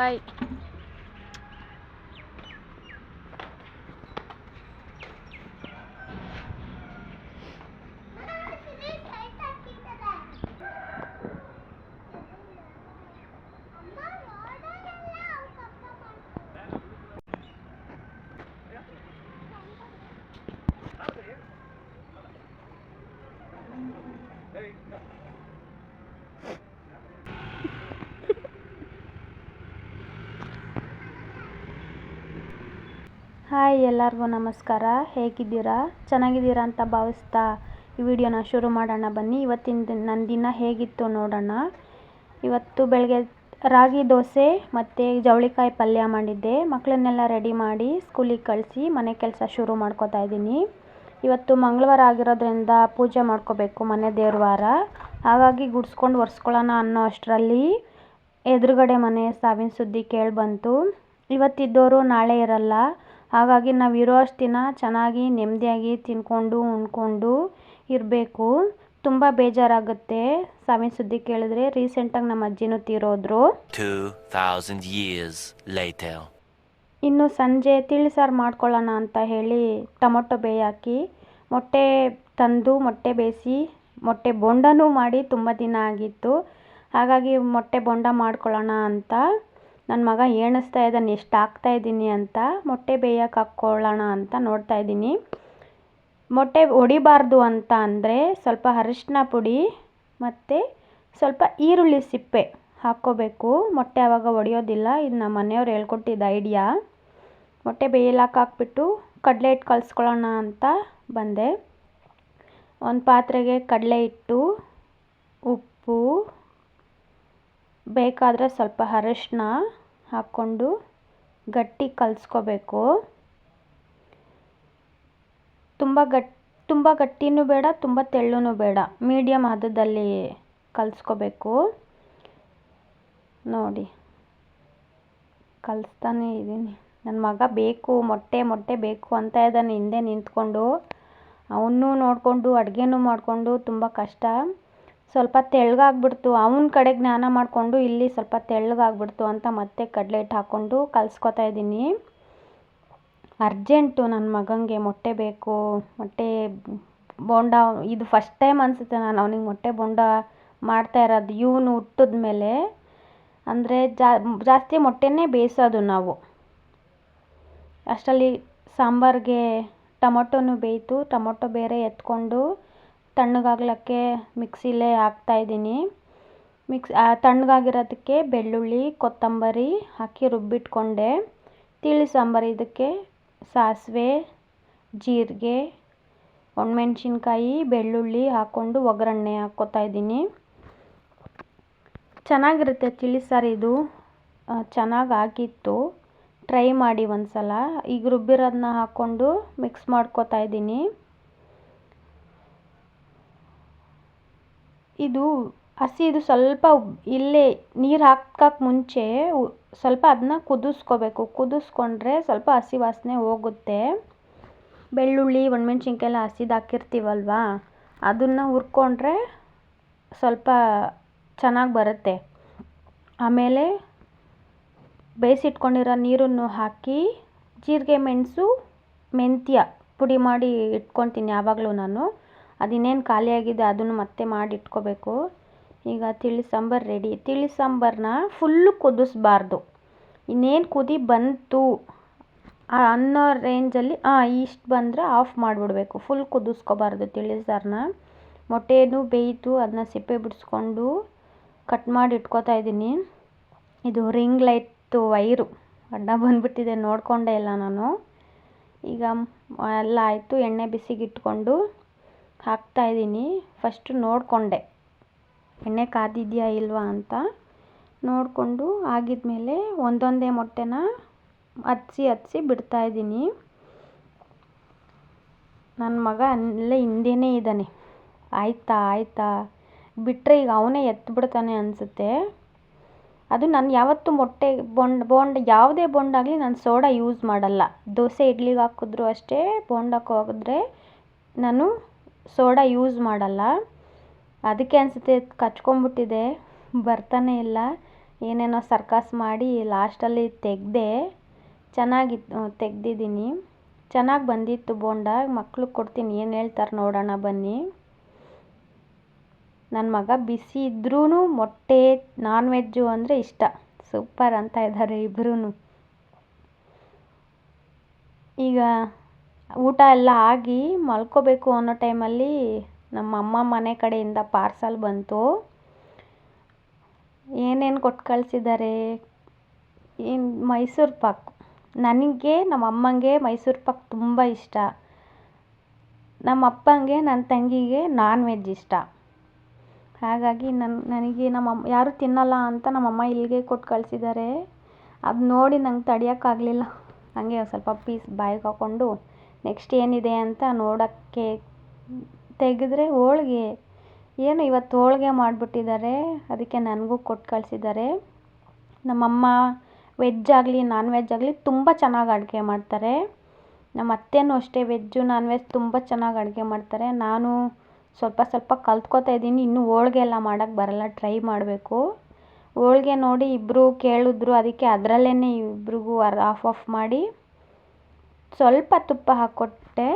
ಬಾಯ್. Hi, ಎಲ್ಲರಿಗೂ ನಮಸ್ಕಾರ. ಹೇಗಿದ್ದೀರಾ? ಚೆನ್ನಾಗಿದ್ದೀರಾ ಅಂತ ಭಾವಿಸ್ತಾ ಈ ವಿಡಿಯೋನ ಶುರು ಮಾಡೋಣ ಬನ್ನಿ. ಇವತ್ತಿನ ನನ್ನ ದಿನ ಹೇಗಿತ್ತು ನೋಡೋಣ. ಇವತ್ತು ಬೆಳಗ್ಗೆ ರಾಗಿ ದೋಸೆ ಮತ್ತು ಜವಳಿಕಾಯಿ ಪಲ್ಯ ಮಾಡಿದ್ದೆ. ಮಕ್ಕಳನ್ನೆಲ್ಲ ರೆಡಿ ಮಾಡಿ ಸ್ಕೂಲಿಗೆ ಕಳಿಸಿ ಮನೆ ಕೆಲಸ ಶುರು ಮಾಡ್ಕೋತಾ ಇದ್ದೀನಿ. ಇವತ್ತು ಮಂಗಳವಾರ ಆಗಿರೋದ್ರಿಂದ ಪೂಜೆ ಮಾಡ್ಕೋಬೇಕು, ಮನೆ ದೇವ್ರ ವಾರ. ಹಾಗಾಗಿ ಗುಡಿಸ್ಕೊಂಡು ಒರೆಸ್ಕೊಳ್ಳೋಣ ಅನ್ನೋ ಅಷ್ಟರಲ್ಲಿ ಎದುರುಗಡೆ ಮನೆ ಸಾವಿನ ಸುದ್ದಿ ಕೇಳಿಬಂತು. ಇವತ್ತಿದ್ದವರು ನಾಳೆ ಇರಲ್ಲ. ಹಾಗಾಗಿ ನಾವು ಇರೋ ಅಷ್ಟು ದಿನ ಚೆನ್ನಾಗಿ ನೆಮ್ಮದಿಯಾಗಿ ತಿನ್ಕೊಂಡು ಉಣ್ಕೊಂಡು ಇರಬೇಕು. ತುಂಬ ಬೇಜಾರಾಗುತ್ತೆ ಸಾವಿನ ಸುದ್ದಿ ಕೇಳಿದ್ರೆ. ರೀಸೆಂಟಾಗಿ ನಮ್ಮ ಅಜ್ಜಿನೂ ತೀರೋದ್ರು. 2000 years later. ಇನ್ನು ಸಂಜೆ ತಿಳಿಸಾರು ಮಾಡ್ಕೊಳ್ಳೋಣ ಅಂತ ಹೇಳಿ ಟೊಮೊಟೊ ಬೇಯಾಕಿ ಮೊಟ್ಟೆ ತಂದು ಮೊಟ್ಟೆ ಬೇಯಿಸಿ ಮೊಟ್ಟೆ ಬೋಂಡನೂ ಮಾಡಿ ತುಂಬ ದಿನ ಆಗಿತ್ತು. ಹಾಗಾಗಿ ಮೊಟ್ಟೆ ಬೋಂಡ ಮಾಡ್ಕೊಳ್ಳೋಣ ಅಂತ ನನ್ನ ಮಗ ಎಣಿಸ್ತಾ ಇದ್ದಾನೆ ಎಷ್ಟು ಹಾಕ್ತಾಯಿದ್ದೀನಿ ಅಂತ. ಮೊಟ್ಟೆ ಬೇಯಕ್ಕೆ ಹಾಕ್ಕೊಳ್ಳೋಣ ಅಂತ ನೋಡ್ತಾ ಇದ್ದೀನಿ. ಮೊಟ್ಟೆ ಒಡಿಬಾರ್ದು ಅಂತ ಅಂದರೆ ಸ್ವಲ್ಪ ಅರಿಶಿನ ಪುಡಿ ಮತ್ತು ಸ್ವಲ್ಪ ಈರುಳ್ಳಿ ಸಿಪ್ಪೆ ಹಾಕ್ಕೋಬೇಕು. ಮೊಟ್ಟೆ ಆವಾಗ ಒಡೆಯೋದಿಲ್ಲ. ಇದು ನಮ್ಮ ಮನೆಯವ್ರು ಹೇಳ್ಕೊಟ್ಟಿದ್ದ ಐಡಿಯಾ. ಮೊಟ್ಟೆ ಬೇಯಲಾಕ ಹಾಕ್ಬಿಟ್ಟು ಕಡಲೆ ಹಿಟ್ಟು ಕಲಿಸ್ಕೊಳ್ಳೋಣ ಅಂತ ಬಂದೆ. ಒಂದು ಪಾತ್ರೆಗೆ ಕಡಲೆ ಹಿಟ್ಟು, ಉಪ್ಪು, ಬೇಕಾದರೆ ಸ್ವಲ್ಪ ಅರಿಶಿನ ಹಾಕ್ಕೊಂಡು ಗಟ್ಟಿ ಕಲಿಸ್ಕೋಬೇಕು. ತುಂಬ ಗಟ್ಟಿನೂ ಬೇಡ, ತುಂಬ ತೆಳ್ಳೂ ಬೇಡ, ಮೀಡಿಯಮ್ ಹದದಲ್ಲಿ ಕಲಿಸ್ಕೋಬೇಕು. ನೋಡಿ ಕಲಿಸ್ತಾನೆ ಇದ್ದೀನಿ. ನನ್ನ ಮಗ ಬೇಕು ಮೊಟ್ಟೆ ಬೇಕು ಅಂತ ಇದ್ದಾನೆ ಹಿಂದೆ ನಿಂತ್ಕೊಂಡು. ಅವನ್ನೂ ನೋಡಿಕೊಂಡು ಅಡುಗೆನೂ ಮಾಡಿಕೊಂಡು ತುಂಬ ಕಷ್ಟ. ಸ್ವಲ್ಪ ತೆಳ್ಳಗಾಗ್ಬಿಡ್ತು. ಅವನ ಕಡೆ ಜ್ಞಾನ ಮಾಡಿಕೊಂಡು ಇಲ್ಲಿ ಸ್ವಲ್ಪ ತೆಳ್ಳಗಾಗ್ಬಿಡ್ತು ಅಂತ ಮತ್ತೆ ಕಡಲೆ ಹಿಟ್ಟು ಹಾಕ್ಕೊಂಡು ಕಲಿಸ್ಕೊತಾ ಇದ್ದೀನಿ. ಅರ್ಜೆಂಟು ನನ್ನ ಮಗನಿಗೆ ಮೊಟ್ಟೆ ಬೇಕು. ಮೊಟ್ಟೆ ಬೋಂಡ ಇದು ಫಸ್ಟ್ ಟೈಮ್ ಅನಿಸುತ್ತೆ ನಾನು ಅವನಿಗೆ ಮೊಟ್ಟೆ ಬೋಂಡ ಮಾಡ್ತಾ ಇರೋದು ಇವನು ಹುಟ್ಟಿದ ಮೇಲೆ. ಅಂದರೆ ಜಾಸ್ತಿ ಮೊಟ್ಟೆನೇ ಬೇಯಿಸೋದು ನಾವು. ಅಷ್ಟರಲ್ಲಿ ಸಾಂಬಾರಿಗೆ ಟೊಮೊಟೊನೂ ಬೇಯಿತು. ಟೊಮೊಟೊ ಬೇರೆ ಎತ್ಕೊಂಡು ತಣ್ಣಗಾಗ್ಲಿಕ್ಕೆ ಮಿಕ್ಸಿಲೇ ಹಾಕ್ತಾಯಿದ್ದೀನಿ. ತಣ್ಣಗಾಗಿರೋದಕ್ಕೆ ಬೆಳ್ಳುಳ್ಳಿ ಕೊತ್ತಂಬರಿ ಹಾಕಿ ರುಬ್ಬಿಟ್ಕೊಂಡೆ. ತಿಳಿ ಸಾಂಬಾರು ಇದಕ್ಕೆ ಸಾಸಿವೆ, ಜೀರಿಗೆ, ಒಣಮೆಣ್ಸಿನ್ಕಾಯಿ, ಬೆಳ್ಳುಳ್ಳಿ ಹಾಕ್ಕೊಂಡು ಒಗ್ಗರಣೆ ಹಾಕ್ಕೋತಾ ಇದ್ದೀನಿ. ಚೆನ್ನಾಗಿರುತ್ತೆ ತಿಳಿ ಸಾರು ಇದು. ಚೆನ್ನಾಗಿ ಆಗಿತ್ತು. ಟ್ರೈ ಮಾಡಿ ಒಂದು ಸಲ. ಈಗ ರುಬ್ಬಿರೋದನ್ನ ಹಾಕ್ಕೊಂಡು ಮಿಕ್ಸ್ ಮಾಡ್ಕೋತಾ ಇದ್ದೀನಿ. ಇದು ಸ್ವಲ್ಪ ಇಲ್ಲೇ ನೀರು ಹಾಕಕ್ಕೆ ಮುಂಚೆ ಸ್ವಲ್ಪ ಅದನ್ನ ಕುದಿಸ್ಕೋಬೇಕು. ಕುದಿಸ್ಕೊಂಡ್ರೆ ಸ್ವಲ್ಪ ಹಸಿ ವಾಸನೆ ಹೋಗುತ್ತೆ. ಬೆಳ್ಳುಳ್ಳಿ ಒಣಮೆಣ್ಸಿನ್ಕಾಯಿ ಎಲ್ಲ ಹಸಿದು ಹಾಕಿರ್ತೀವಲ್ವ, ಅದನ್ನು ಹುರ್ಕೊಂಡ್ರೆ ಸ್ವಲ್ಪ ಚೆನ್ನಾಗಿ ಬರುತ್ತೆ. ಆಮೇಲೆ ಬೇಯಿಸಿಟ್ಕೊಂಡಿರೋ ನೀರನ್ನು ಹಾಕಿ ಜೀರಿಗೆ ಮೆಣಸು ಮೆಂತ್ಯ ಪುಡಿ ಮಾಡಿ ಇಟ್ಕೊತೀನಿ ಯಾವಾಗಲೂ ನಾನು. ಅದಿನ್ನೇನು ಖಾಲಿಯಾಗಿದೆ ಅದನ್ನು ಮತ್ತೆ ಮಾಡಿ ಇಟ್ಕೋಬೇಕು. ಈಗ ತಿಳಿ ಸಾಂಬಾರು ರೆಡಿ. ತಿಳಿ ಸಾಂಬಾರನ್ನ ಫುಲ್ಲು ಕುದಿಸ್ಬಾರ್ದು. ಇನ್ನೇನು ಕುದಿ ಬಂತು ಅನ್ನೋ ರೇಂಜಲ್ಲಿ ಇಷ್ಟು ಬಂದರೆ ಆಫ್ ಮಾಡಿಬಿಡ್ಬೇಕು. ಫುಲ್ ಕುದಿಸ್ಕೋಬಾರ್ದು ತಿಳಿ ಸಾರನ್ನ. ಮೊಟ್ಟೆನೂ ಬೇಯಿತು, ಅದನ್ನ ಸಿಪ್ಪೆ ಬಿಡಿಸ್ಕೊಂಡು ಕಟ್ ಮಾಡಿ ಇಟ್ಕೋತಾ ಇದ್ದೀನಿ. ಇದು ರಿಂಗ್ ಲೈಟ್ದು ವೈರು ಅಡ್ಡ ಬಂದುಬಿಟ್ಟಿದೆ, ನೋಡಿಕೊಂಡೇ ಇಲ್ಲ ನಾನು. ಈಗ ಎಲ್ಲ ಆಯಿತು. ಎಣ್ಣೆ ಬಿಸಿಗೆ ಇಟ್ಕೊಂಡು ಹಾಕ್ತಾಯಿದ್ದೀನಿ. ಫಸ್ಟು ನೋಡಿಕೊಂಡೆ ಎಣ್ಣೆ ಕಾದಿದೆಯಾ ಇಲ್ವಾ ಅಂತ. ನೋಡಿಕೊಂಡು ಆಗಿದ್ಮೇಲೆ ಒಂದೊಂದೇ ಮೊಟ್ಟೆನ ಹತ್ಸಿ ಬಿಡ್ತಾಯಿದ್ದೀನಿ. ನನ್ನ ಮಗ ಅಲ್ಲೇ ಹಿಂದೆನೇ ಇದ್ದಾನೆ. ಆಯ್ತಾ ಬಿಟ್ಟರೆ ಈಗ ಅವನೇ ಎತ್ಬಿಡ್ತಾನೆ ಅನಿಸುತ್ತೆ. ಅದು ನಾನು ಯಾವತ್ತೂ ಮೊಟ್ಟೆ ಬೋಂಡ ಯಾವುದೇ ಬೋಂಡಾಗಲಿ ನಾನು ಸೋಡಾ ಯೂಸ್ ಮಾಡಲ್ಲ. ದೋಸೆ ಇಡ್ಲಿಗೆ ಹಾಕಿದ್ರು ಅಷ್ಟೇ, ಬೋಂಡಕ್ಕೆ ಹೋಗಿದ್ರೆ ನಾನು ಸೋಡಾ ಯೂಸ್ ಮಾಡಲ್ಲ. ಅದಕ್ಕೆ ಅನಿಸುತ್ತೆ ಕಚ್ಕೊಂಡ್ಬಿಟ್ಟಿದೆ, ಬರ್ತಾನೆ ಇಲ್ಲ. ಏನೇನೋ ಸರ್ಕಸ್ ಮಾಡಿ ಲಾಸ್ಟಲ್ಲಿ ತೆಗೆದೆ. ಚೆನ್ನಾಗಿತ್ತು, ತೆಗ್ದಿದ್ದೀನಿ. ಚೆನ್ನಾಗಿ ಬಂದಿತ್ತು ಬೋಂಡ. ಮಕ್ಳಿಗೆ ಕೊಡ್ತೀನಿ, ಏನು ಹೇಳ್ತಾರೆ ನೋಡೋಣ ಬನ್ನಿ. ನನ್ನ ಮಗ ಬಿಸಿ ಇದ್ರೂ ಮೊಟ್ಟೆ ನಾನ್ ವೆಜ್ಜು ಅಂದರೆ ಇಷ್ಟ. ಸೂಪರ್ ಅಂತ ಇದ್ದಾರೆ ಇಬ್ಬರೂ. ಈಗ ಊಟ ಎಲ್ಲ ಆಗಿ ಮಲ್ಕೋಬೇಕು ಅನ್ನೋ ಟೈಮಲ್ಲಿ ನಮ್ಮ ಅಮ್ಮ ಮನೆ ಕಡೆಯಿಂದ ಪಾರ್ಸಲ್ ಬಂತು. ಏನೇನು ಕೊಟ್ಟು ಕಳಿಸಿದ್ದಾರೆ, ಏನು ಮೈಸೂರು ಪಾಕ್. ನನಗೆ ನಮ್ಮ ಅಮ್ಮಂಗೆ ಮೈಸೂರು ಪಾಕ್ ತುಂಬ ಇಷ್ಟ. ನಮ್ಮ ಅಪ್ಪಂಗೆ ನನ್ನ ತಂಗಿಗೆ ನಾನ್ ವೆಜ್ ಇಷ್ಟ. ಹಾಗಾಗಿ ನನಗೆ ಯಾರೂ ತಿನ್ನಲ್ಲ ಅಂತ ನಮ್ಮಮ್ಮ ಇಲ್ಲಿಗೆ ಕೊಟ್ಟು ಕಳಿಸಿದ್ದಾರೆ. ಅದು ನೋಡಿ ನಂಗೆ ತಡೆಯೋಕ್ಕಾಗಲಿಲ್ಲ. ಹಾಗೆ ಸ್ವಲ್ಪ ಪೀಸ್ ಬಾಯಿಗೆ ಹಾಕ್ಕೊಂಡು ನೆಕ್ಸ್ಟ್ ಏನಿದೆ ಅಂತ ನೋಡೋಕ್ಕೆ ತೆಗೆದ್ರೆ ಹೋಳಿಗೆ. ಏನು ಇವತ್ತು ಹೋಳಿಗೆ ಮಾಡಿಬಿಟ್ಟಿದ್ದಾರೆ, ಅದಕ್ಕೆ ನನಗೂ ಕೊಟ್ಟು ಕಳಿಸಿದ್ದಾರೆ. ನಮ್ಮಮ್ಮ ವೆಜ್ ಆಗಲಿ ನಾನ್ ವೆಜ್ ಆಗಲಿ ತುಂಬ ಚೆನ್ನಾಗಿ ಅಡುಗೆ ಮಾಡ್ತಾರೆ. ನಮ್ಮ ಅತ್ತೆನೂ ಅಷ್ಟೇ ವೆಜ್ಜು ನಾನ್ ವೆಜ್ ತುಂಬ ಚೆನ್ನಾಗಿ ಅಡುಗೆ ಮಾಡ್ತಾರೆ. ನಾನು ಸ್ವಲ್ಪ ಕಲ್ತ್ಕೋತಾ ಇದ್ದೀನಿ. ಇನ್ನೂ ಹೋಳಿಗೆ ಎಲ್ಲ ಮಾಡೋಕ್ಕೆ ಬರಲ್ಲ, ಟ್ರೈ ಮಾಡಬೇಕು. ಹೋಳಿಗೆ ನೋಡಿ ಇಬ್ಬರು ಕೇಳಿದ್ರು, ಅದಕ್ಕೆ ಅದರಲ್ಲೇ ಇಬ್ರಿಗೂ ಆಫ್ ಮಾಡಿ ಸ್ವಲ್ಪ ತುಪ್ಪ ಹಾಕ್ಕೊಟ್ಟೆ.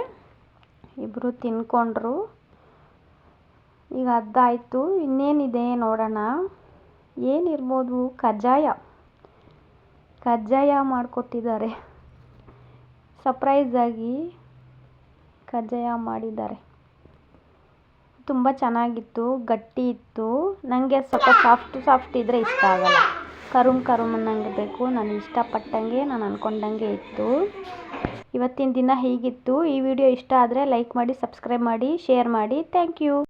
ಇಬ್ಬರು ತಿನ್ಕೊಂಡ್ರು. ಈಗ ಅದಾಯಿತು. ಇನ್ನೇನಿದೆ ನೋಡೋಣ. ಏನಿರ್ಬೋದು, ಕಜ್ಜಾಯ ಮಾಡಿಕೊಟ್ಟಿದ್ದಾರೆ. ಸರ್ಪ್ರೈಸಾಗಿ ಕಜ್ಜಾಯ ಮಾಡಿದ್ದಾರೆ. ತುಂಬ ಚೆನ್ನಾಗಿತ್ತು, ಗಟ್ಟಿ ಇತ್ತು. ನನಗೆ ಸ್ವಲ್ಪ ಸಾಫ್ಟ್ ಇದ್ದರೆ ಇಷ್ಟ ಆಗಲ್ಲ. ಕರುಮ್ ಅನ್ನಂಗೆ ಬೇಕು. ನಾನು ಇಷ್ಟಪಟ್ಟಂಗೆ, ನಾನು ಅಂದ್ಕೊಂಡಂಗೆ ಇತ್ತು. ಇವತ್ತಿನ ದಿನ ಹೀಗಿತ್ತು. ಈ ವಿಡಿಯೋ ಇಷ್ಟ ಆದರೆ ಲೈಕ್ ಮಾಡಿ, ಸಬ್ಸ್ಕ್ರೈಬ್ ಮಾಡಿ, ಶೇರ್ ಮಾಡಿ. Thank you.